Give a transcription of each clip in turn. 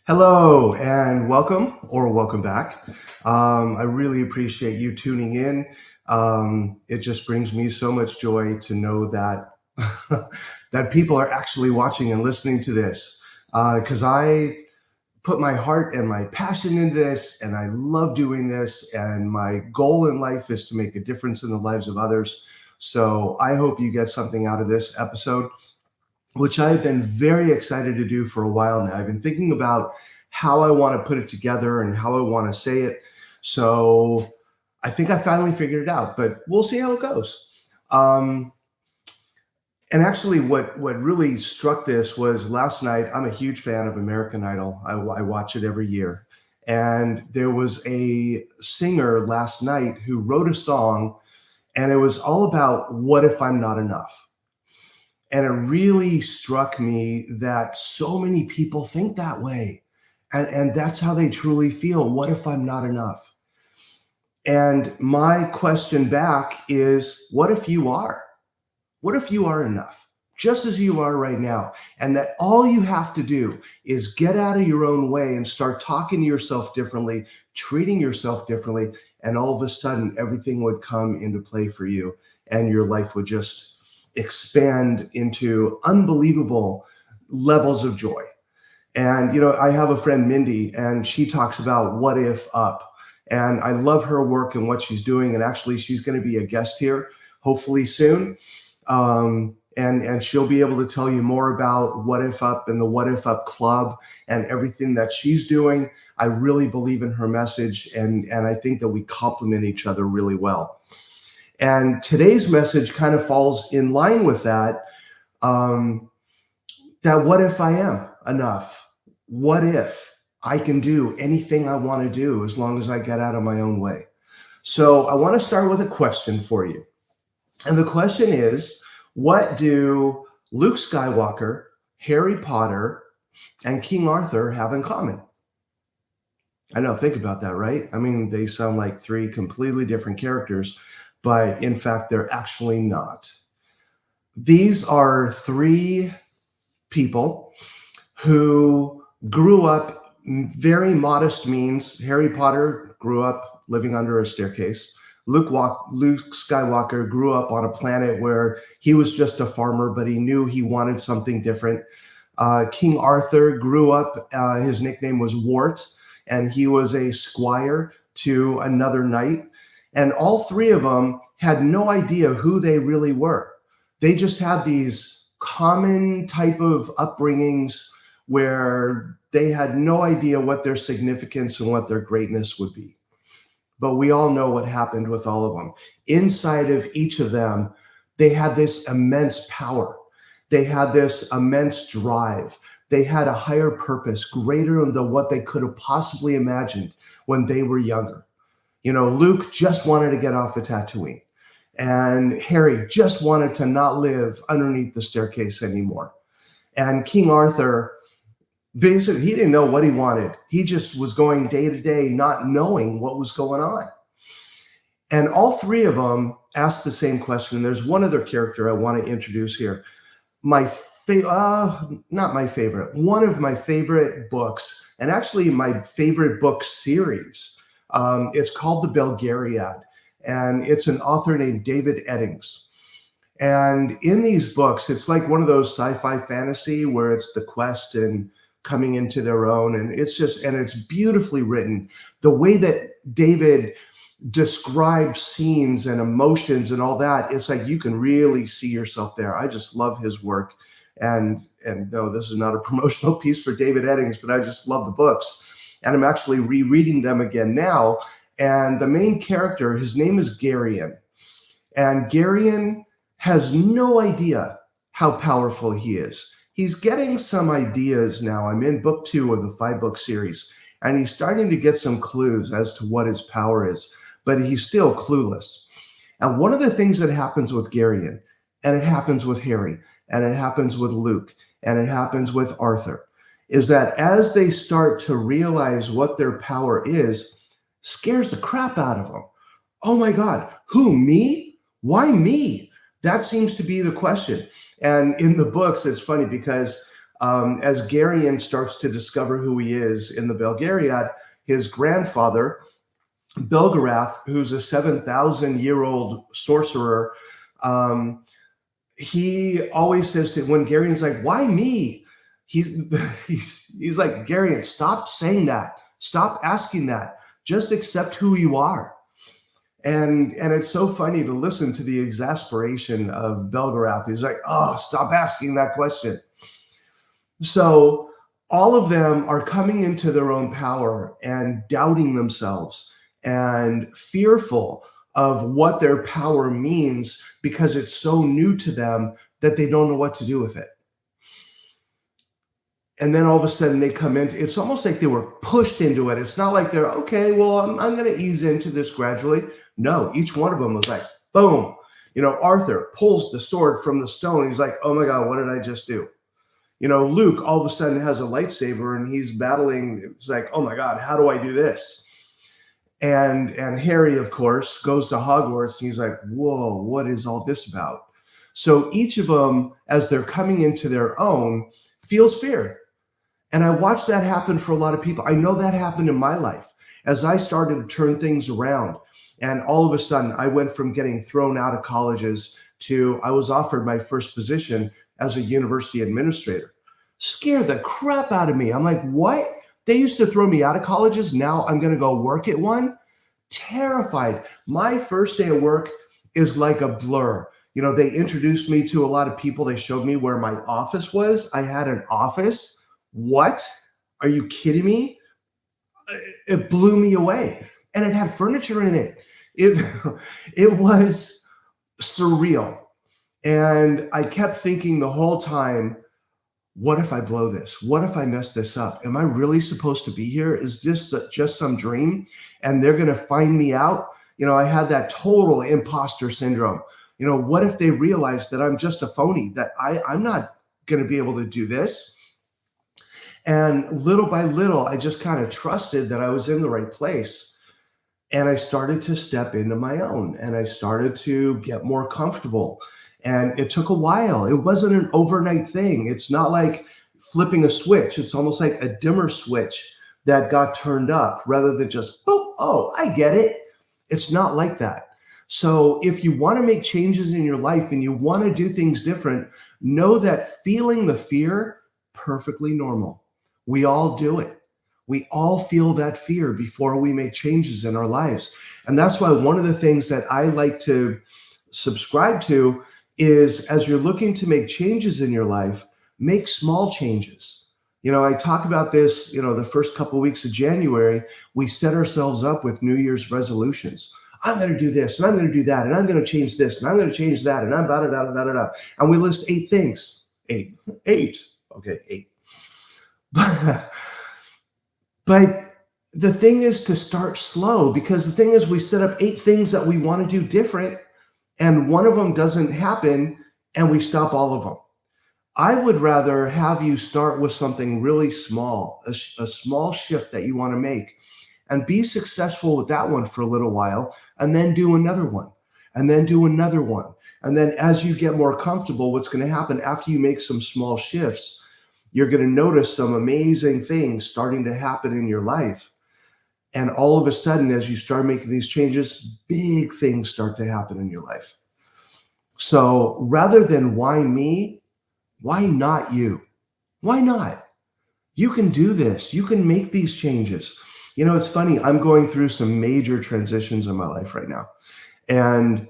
Hello and welcome or welcome back. I really appreciate you tuning in. It just brings me so much joy to know that that people are actually watching and listening to this because I put my heart and my passion into this and I love doing this. And my goal in life is to make a difference in the lives of others. So I hope you get something out of this episode, which I've been very excited to do for a while now. I've been thinking about how I want to put it together and how I want to say it. So I think I finally figured it out, but we'll see how it goes. Um, and actually, what really struck this was last night. I'm a huge fan of American Idol. I watch it every year. And there was a singer last night who wrote a song, and it was all about what if I'm not enough. And it really struck me that so many people think that way. And that's how they truly feel. What if I'm not enough? And my question back is, what if you are? What if you are enough, just as you are right now? And that all you have to do is get out of your own way and start talking to yourself differently, treating yourself differently. And all of a sudden, everything would come into play for you and your life would just expand into unbelievable levels of joy. And, I have a friend, Mindy, and she talks about what if up. And I love her work and what she's doing. And actually, she's going to be a guest here, hopefully soon. And she'll be able to tell you more about What If Up and the What If Up Club and everything that she's doing. I really believe in her message, and I think that we complement each other really well. And today's message kind of falls in line with that. That what if I am enough? What if I can do anything I want to do as long as I get out of my own way? So I want to start with a question for you. And the question is, what do Luke Skywalker, Harry Potter, and King Arthur have in common? I know, think about that, right? I mean, they sound like three completely different characters, but in fact, they're actually not. These are three people who grew up very modest means. Harry Potter grew up living under a staircase. Luke Skywalker grew up on a planet where he was just a farmer, but he knew he wanted something different. King Arthur grew up, his nickname was Wart, and he was a squire to another knight. And all three of them had no idea who they really were. They just had these common type of upbringings where they had no idea what their significance and what their greatness would be. But we all know what happened with all of them. Inside of each of them, they had this immense power. They had this immense drive. They had a higher purpose, greater than what they could have possibly imagined when they were younger. Luke just wanted to get off of Tatooine. And Harry just wanted to not live underneath the staircase anymore. And King Arthur, basically, he didn't know what he wanted. He just was going day to day, not knowing what was going on. And all three of them asked the same question. And there's one other character I want to introduce here. Not my favorite, one of my favorite books, and actually my favorite book series. It's called The Belgariad. And it's an author named David Eddings. And in these books, it's like one of those sci-fi fantasy where it's the quest and coming into their own. And it's beautifully written. The way that David describes scenes and emotions and all that, it's like you can really see yourself there. I just love his work. And no, this is not a promotional piece for David Eddings, but I just love the books. And I'm actually rereading them again now. And the main character, his name is Garion. And Garion has no idea how powerful he is. He's getting some ideas now. I'm in book 2 of the 5-book series, and he's starting to get some clues as to what his power is, but he's still clueless. And one of the things that happens with Garion, and it happens with Harry, and it happens with Luke, and it happens with Arthur, is that as they start to realize what their power is, scares the crap out of them. Oh my God, who, me? Why me? That seems to be the question. And in the books, it's funny because As Garion starts to discover who he is in the Belgariad, his grandfather, Belgarath, who's a 7,000-year-old sorcerer, he always says to, when Garion's like, why me? He's, he's like, Garion, stop saying that. Stop asking that. Just accept who you are. And it's so funny to listen to the exasperation of Belgarath. He's like, oh, stop asking that question. So all of them are coming into their own power and doubting themselves and fearful of what their power means because it's so new to them that they don't know what to do with it. And then all of a sudden they come into, it's almost like they were pushed into it. It's not like they're, okay, well, I'm going to ease into this gradually. No, each one of them was like, boom. Arthur pulls the sword from the stone. He's like, oh my God, what did I just do? Luke all of a sudden has a lightsaber and he's battling. It's like, oh my God, how do I do this? And Harry, of course, goes to Hogwarts and he's like, whoa, what is all this about? So each of them, as they're coming into their own, feels fear. And I watched that happen for a lot of people. I know that happened in my life as I started to turn things around. And all of a sudden, I went from getting thrown out of colleges to I was offered my first position as a university administrator. Scared the crap out of me. I'm like, what? They used to throw me out of colleges. Now I'm going to go work at one? Terrified. My first day of work is like a blur. They introduced me to a lot of people. They showed me where my office was. I had an office. What? Are you kidding me? It blew me away. And it had furniture in it. It was surreal. And I kept thinking the whole time, what if I blow this? What if I mess this up? Am I really supposed to be here? Is this just some dream? And they're going to find me out? I had that total imposter syndrome. What if they realize that I'm just a phony, that I'm not going to be able to do this? And little by little, I just kind of trusted that I was in the right place. And I started to step into my own and I started to get more comfortable. And it took a while. It wasn't an overnight thing. It's not like flipping a switch. It's almost like a dimmer switch that got turned up rather than just, boom, oh, I get it. It's not like that. So if you want to make changes in your life and you want to do things different, know that feeling the fear, perfectly normal. We all do it. We all feel that fear before we make changes in our lives. And that's why one of the things that I like to subscribe to is, as you're looking to make changes in your life, make small changes. I talk about this, the first couple of weeks of January, we set ourselves up with New Year's resolutions. I'm going to do this and I'm going to do that and I'm going to change this and I'm going to change that and I'm da da da da da da. And we list 8 things. Eight. Okay, 8. But the thing is to start slow, because the thing is we set up 8 things that we want to do different and one of them doesn't happen and we stop all of them. I would rather have you start with something really small, a small shift that you want to make, and be successful with that one for a little while, and then do another one, and then do another one. And then as you get more comfortable, what's going to happen after you make some small shifts, you're going to notice some amazing things starting to happen in your life. And all of a sudden, as you start making these changes, big things start to happen in your life. So rather than why me, why not you? Why not? You can do this. You can make these changes. It's funny. I'm going through some major transitions in my life right now. And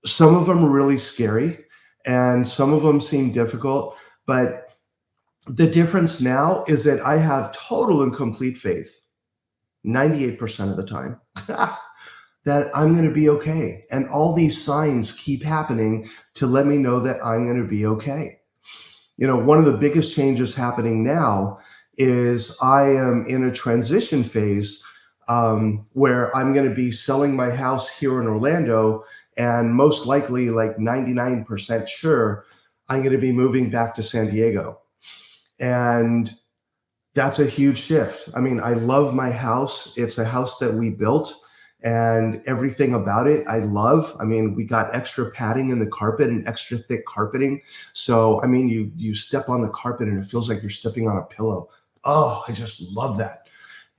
some of them are really scary and some of them seem difficult. But the difference now is that I have total and complete faith, 98% of the time, that I'm going to be okay. And all these signs keep happening to let me know that I'm going to be okay. One of the biggest changes happening now is I am in a transition phase where I'm going to be selling my house here in Orlando, and most likely, like 99% sure, I'm going to be moving back to San Diego. And that's a huge shift. I mean, I love my house. It's a house that we built. and everything about it I love. I mean, we got extra padding in the carpet and extra thick carpeting. So, I mean, you step on the carpet and it feels like you're stepping on a pillow. Oh, I just love that.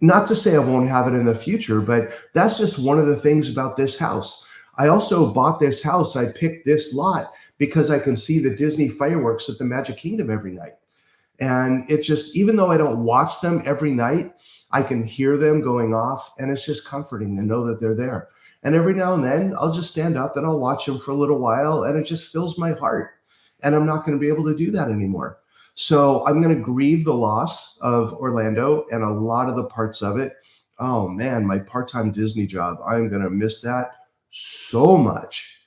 Not to say I won't have it in the future, but that's just one of the things about this house. I also bought this house. I picked this lot because I can see the Disney fireworks at the Magic Kingdom every night. And it just, even though I don't watch them every night, I can hear them going off, and it's just comforting to know that they're there. And every now and then I'll just stand up and I'll watch them for a little while, and it just fills my heart. And I'm not going to be able to do that anymore. So I'm going to grieve the loss of Orlando and a lot of the parts of it. Oh man, my part-time Disney job. I'm going to miss that so much.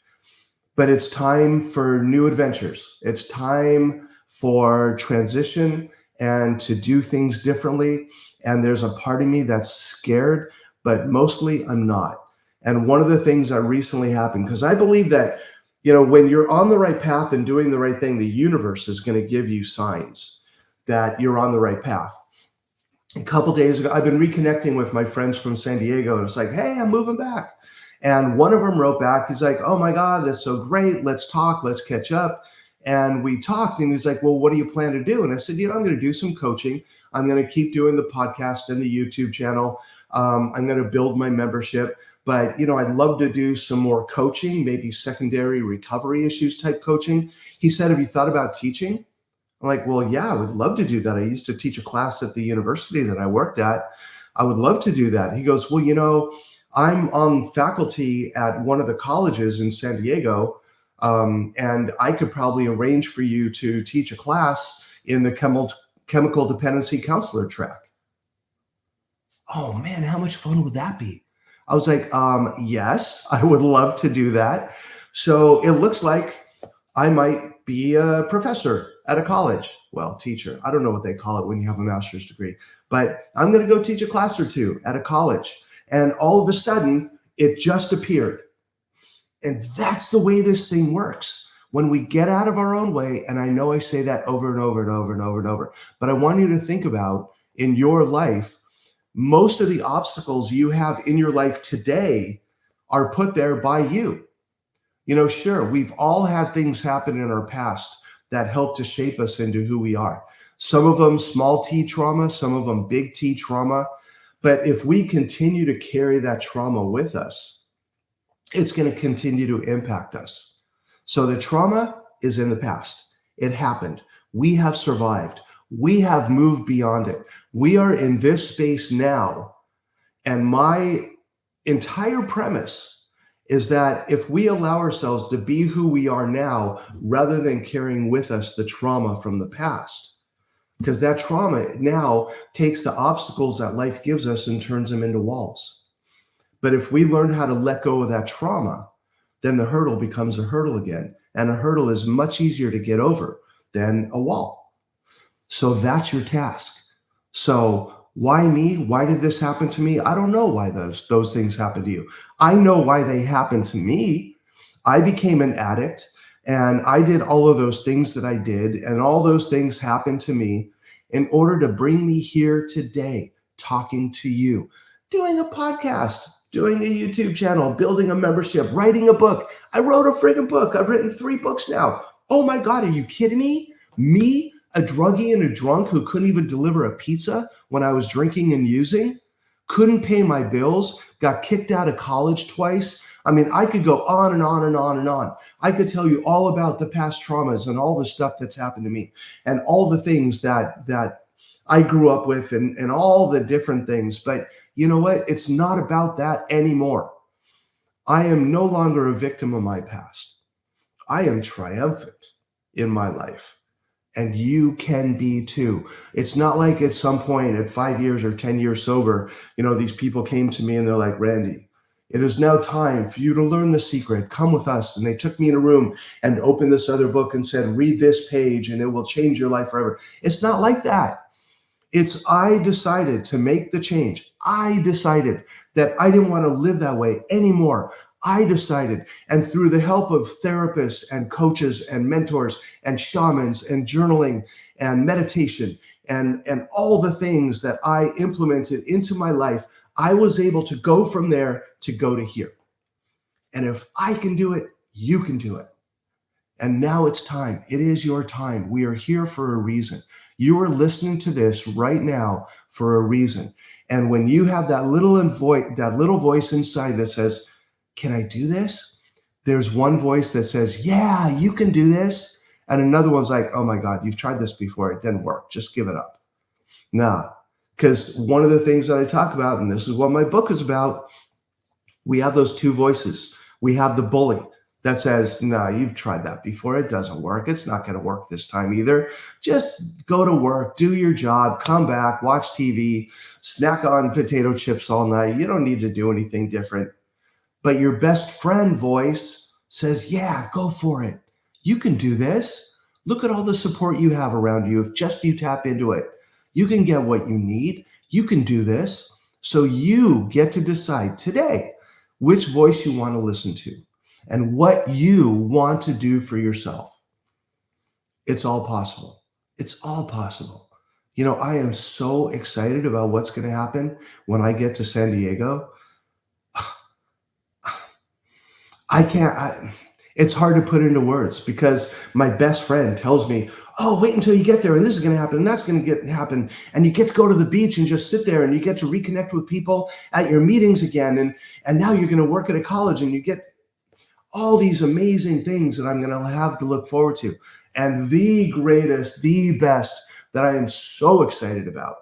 But it's time for new adventures. It's time for transition and to do things differently. And there's a part of me that's scared, but mostly I'm not. And one of the things that recently happened, because I believe that, when you're on the right path and doing the right thing, the universe is going to give you signs that you're on the right path. A couple days ago, I've been reconnecting with my friends from San Diego, and it's like, hey, I'm moving back. And one of them wrote back, he's like, oh my God, that's so great. Let's talk, let's catch up. And we talked, and he's like, well, what do you plan to do? And I said, I'm going to do some coaching. I'm going to keep doing the podcast and the YouTube channel. I'm going to build my membership. But, I'd love to do some more coaching, maybe secondary recovery issues type coaching. He said, have you thought about teaching? I'm like, well, yeah, I would love to do that. I used to teach a class at the university that I worked at. I would love to do that. He goes, well, I'm on faculty at one of the colleges in San Diego, and I could probably arrange for you to teach a class in the chemical dependency counselor track. Oh man, how much fun would that be? I was like, yes, I would love to do that. So it looks like I might be a professor at a college. Well, teacher. I don't know what they call it when you have a master's degree, but I'm going to go teach a class or two at a college. And all of a sudden, it just appeared. And that's the way this thing works. When we get out of our own way, and I know I say that over and over and over and over and over, but I want you to think about in your life, most of the obstacles you have in your life today are put there by you. Sure, we've all had things happen in our past that help to shape us into who we are. Some of them small t trauma, some of them big T trauma. But if we continue to carry that trauma with us, it's going to continue to impact us. So the trauma is in the past. It happened. We have survived. We have moved beyond it. We are in this space now. And my entire premise is that if we allow ourselves to be who we are now, rather than carrying with us the trauma from the past, because that trauma now takes the obstacles that life gives us and turns them into walls. But if we learn how to let go of that trauma, then the hurdle becomes a hurdle again. And a hurdle is much easier to get over than a wall. So that's your task. So why me? Why did this happen to me? I don't know why those things happen to you. I know why they happened to me. I became an addict, and I did all of those things that I did, and all those things happened to me in order to bring me here today, talking to you, doing a podcast, doing a YouTube channel, building a membership, writing a book. I wrote a friggin' book. I've written 3 books now. Oh my God, are you kidding me? Me, a druggie and a drunk who couldn't even deliver a pizza when I was drinking and using, couldn't pay my bills, got kicked out of college twice. I mean, I could go on and on and on and on. I could tell you all about the past traumas and all the stuff that's happened to me and all the things that I grew up with and all the different things. But you know what? It's not about that anymore. I am no longer a victim of my past. I am triumphant in my life. And you can be too. It's not like at some point at 5 years or 10 years sober, these people came to me and they're like, Randy, it is now time for you to learn the secret. Come with us. And they took me in a room and opened this other book and said, read this page and it will change your life forever. It's not like that. It's I decided to make the change. I decided that I didn't want to live that way anymore. I decided, and through the help of therapists and coaches and mentors and shamans and journaling and meditation and all the things that I implemented into my life, I was able to go from there to go to here. And if I can do it, you can do it. And now it's time. It is your time. We are here for a reason. You are listening to this right now for a reason. And when you have that little voice inside that says, "Can I do this?" There's one voice that says, "Yeah, you can do this." And another one's like, "Oh my God, you've tried this before. It didn't work. Just give it up." Nah, because one of the things that I talk about, and this is what my book is about, we have those two voices. We have the bully that says, "No, you've tried that before. It doesn't work. It's not going to work this time either. Just go to work, do your job, come back, watch TV, snack on potato chips all night. You don't need to do anything different." But your best friend voice says, "Yeah, go for it. You can do this. Look at all the support you have around you. If just you tap into it, you can get what you need. You can do this." So you get to decide today which voice you want to listen to and what you want to do for yourself. It's all possible. It's all possible. I am so excited about what's going to happen when I get to San Diego. It's hard to put into words because my best friend tells me, "Oh, wait until you get there, and this is going to happen, and that's going to happen, and you get to go to the beach and just sit there, and you get to reconnect with people at your meetings again, and now you're going to work at a college, and you get all these amazing things that I'm going to have to look forward to." And the greatest, the best that I am so excited about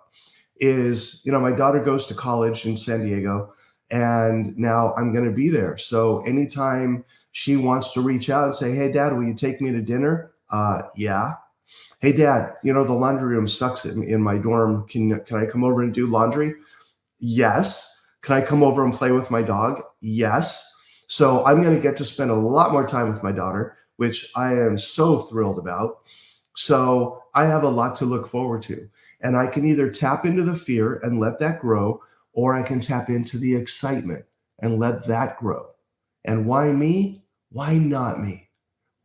is, my daughter goes to college in San Diego, and now I'm going to be there. So anytime she wants to reach out and say, "Hey, Dad, will you take me to dinner?" Yeah. "Hey, Dad, the laundry room sucks in my dorm. Can I come over and do laundry?" Yes. "Can I come over and play with my dog?" Yes. So I'm going to get to spend a lot more time with my daughter, which I am so thrilled about. So I have a lot to look forward to. And I can either tap into the fear and let that grow, or I can tap into the excitement and let that grow. And why me? Why not me?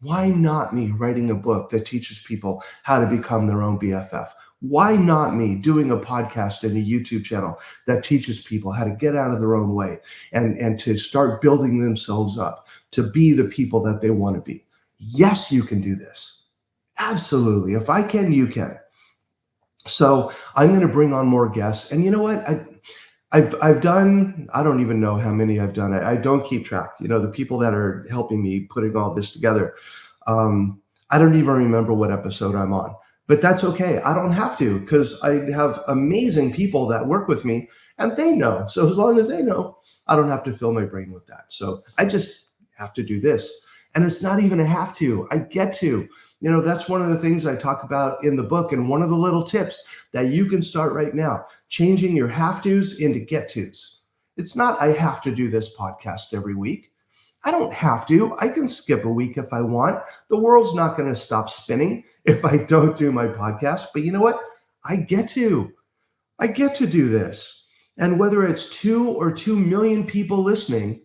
Why not me writing a book that teaches people how to become their own BFF? Why not me doing a podcast and a YouTube channel that teaches people how to get out of their own way and to start building themselves up to be the people that they want to be? Yes, you can do this. Absolutely. If I can, you can. So I'm going to bring on more guests. And you know what? I've done, I don't even know how many I've done. I don't keep track. The people that are helping me putting all this together, I don't even remember what episode I'm on. But that's okay. I don't have to, because I have amazing people that work with me and they know. So as long as they know, I don't have to fill my brain with that. So I just have to do this. And it's not even a have to. I get to. That's one of the things I talk about in the book. And one of the little tips that you can start right now, changing your have tos into get tos. It's not, I have to do this podcast every week. I don't have to. I can skip a week if I want. The world's not going to stop spinning if I don't do my podcast. But you know what? I get to. I get to do this. And whether it's 2 or 2 million people listening,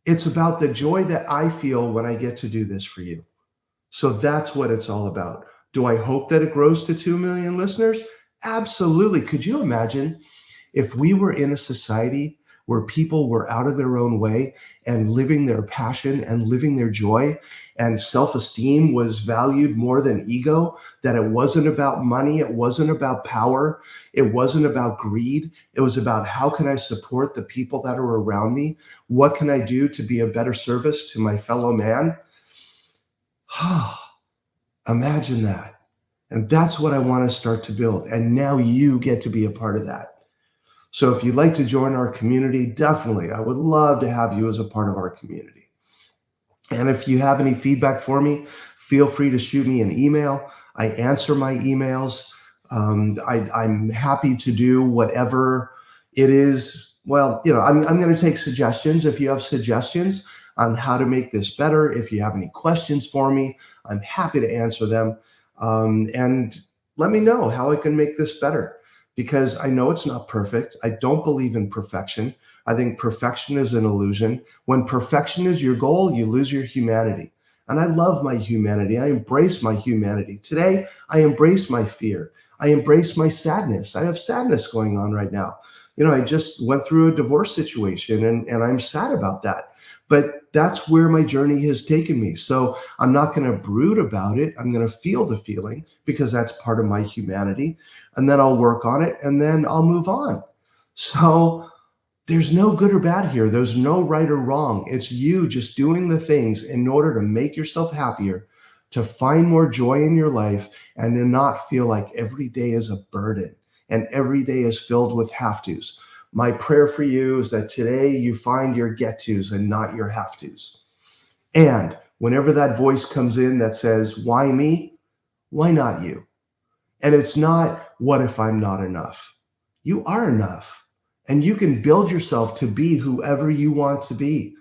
it's about the joy that I feel when I get to do this for you. So that's what it's all about. Do I hope that it grows to 2 million listeners? Absolutely. Could you imagine if we were in a society where people were out of their own way and living their passion and living their joy, and self-esteem was valued more than ego, that it wasn't about money, it wasn't about power, it wasn't about greed, it was about how can I support the people that are around me? What can I do to be a better service to my fellow man? Imagine that. And that's what I want to start to build. And now you get to be a part of that. So if you'd like to join our community, definitely, I would love to have you as a part of our community. And if you have any feedback for me, feel free to shoot me an email. I answer my emails. I'm happy to do whatever it is. Well, I'm going to take suggestions. If you have suggestions on how to make this better, if you have any questions for me, I'm happy to answer them. And let me know how I can make this better, because I know it's not perfect. I don't believe in perfection. I think perfection is an illusion. When perfection is your goal, you lose your humanity. And I love my humanity. I embrace my humanity. Today, I embrace my fear. I embrace my sadness. I have sadness going on right now. I just went through a divorce situation and I'm sad about that. But that's where my journey has taken me. So I'm not going to brood about it. I'm going to feel the feeling because that's part of my humanity. And then I'll work on it and then I'll move on. So there's no good or bad here. There's no right or wrong. It's you just doing the things in order to make yourself happier, to find more joy in your life, and to not feel like every day is a burden and every day is filled with have tos. My prayer for you is that today you find your get tos and not your have tos. And whenever that voice comes in that says, why me? Why not you? And it's not, what if I'm not enough? You are enough. And you can build yourself to be whoever you want to be.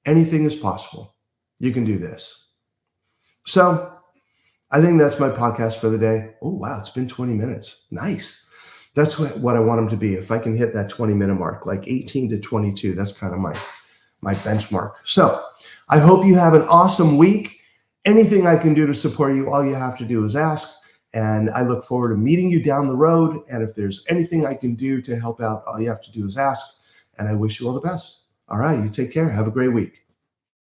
Anything is possible. You can do this. So I think that's my podcast for the day. Oh, wow. It's been 20 minutes. Nice. That's what I want them to be. If I can hit that 20-minute mark, like 18 to 22, that's kind of my benchmark. So I hope you have an awesome week. Anything I can do to support you, all you have to do is ask. And I look forward to meeting you down the road. And if there's anything I can do to help out, all you have to do is ask. And I wish you all the best. All right, you take care. Have a great week.